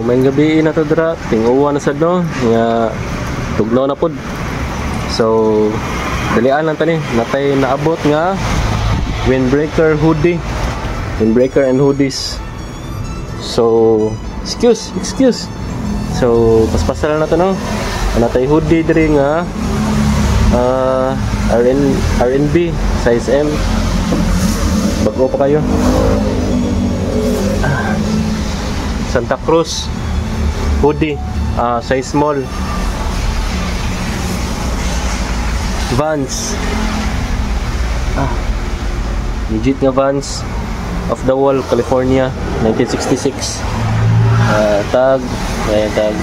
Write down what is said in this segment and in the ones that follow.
may gabi na to dra, tinguwa na sad no, nga tugnaw na pod. So dalian lang tani, natay naabot nga windbreaker hoodie, windbreaker and hoodies. So excuse. So paspasal na to no. Natay hoodie diri nga RNB size M. Bago pa kayo. Santa Cruz hoodie size small. Vans legit nga Vans off the wall California 1966 tag ayan tag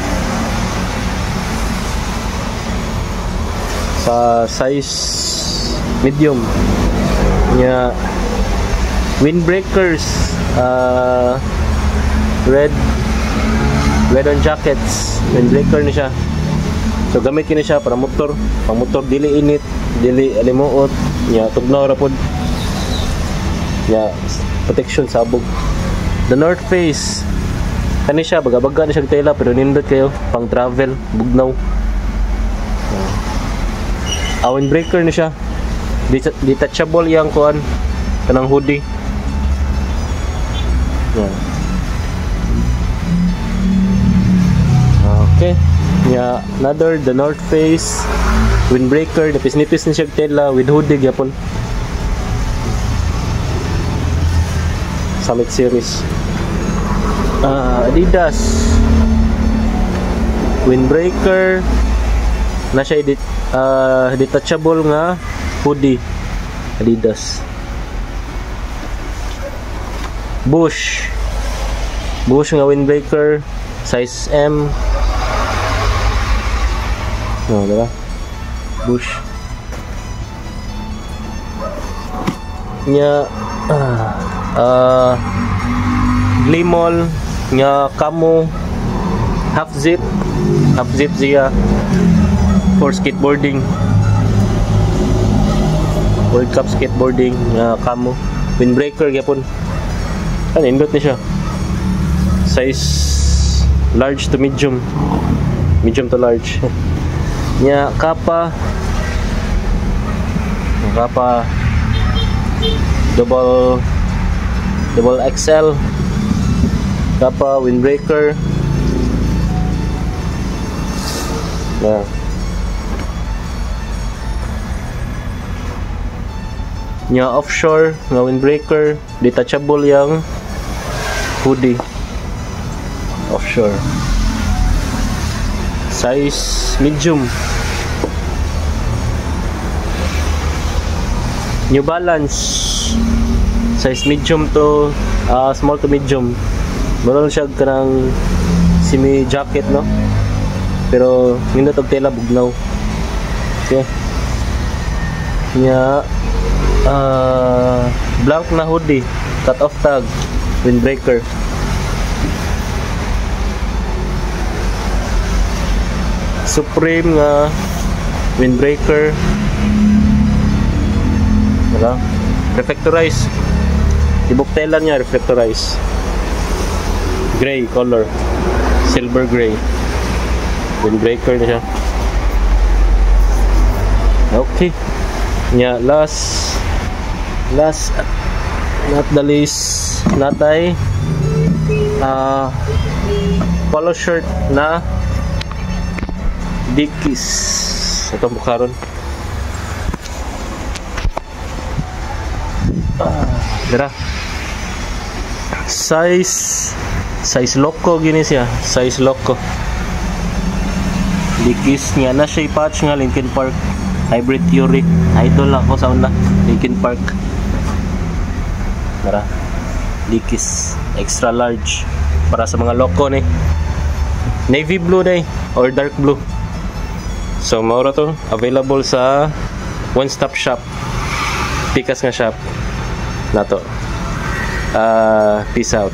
sa size medium nya windbreakers red on jackets, windbreaker ni siya. So gamit kini siya para motor, pang motor dili init, dili alimuot, nya tugnaw ra pod. Nya protection sa abog. The North Face kani siya baga-baga ni siya tela pero nindot kayo pang travel, bugnaw. Windbreaker ni siya. Detachable yang kuan kanang hoodie. Okay. Yeah, another the North Face windbreaker, nipis-nipis ni siya tela with hoodie gyapon. Summit series. Adidas windbreaker na siya detachable nga hoodie. Adidas. Bush nga windbreaker size M. No, diba? Bush. Nya Glimol nya camo half zip siya for skateboarding. World Cup skateboarding nya camo windbreaker gyapon. Indot ni siya. Size large to medium to large. Nya kapa double XL kapa windbreaker. Nya offshore nga windbreaker, detachable yang hoodie. Offshore size medium. New Balance size medium to small to medium. Meron siya kanang semi jacket no, pero nindot og tela bugnaw. Okay. Nya blank na hoodie, cut off tag, windbreaker. Supreme nga windbreaker. Wala. Reflectorize. Tibok tela niya reflectorize. Gray color. Silver gray. Windbreaker na siya. Okay. Nya last not the least natay polo shirt na Dickies. Itong bukaron. Dira. Size loco gini siya. Size loco. Dickies niya na siya patch nga Linkin Park. Hybrid Theory. Idol ako sa una. Linkin Park. Dira. Dickies. Extra large. Para sa mga loco ni. Navy blue day or dark blue. So maura to available sa one stop shop, Pikas nga shop nato. Peace out.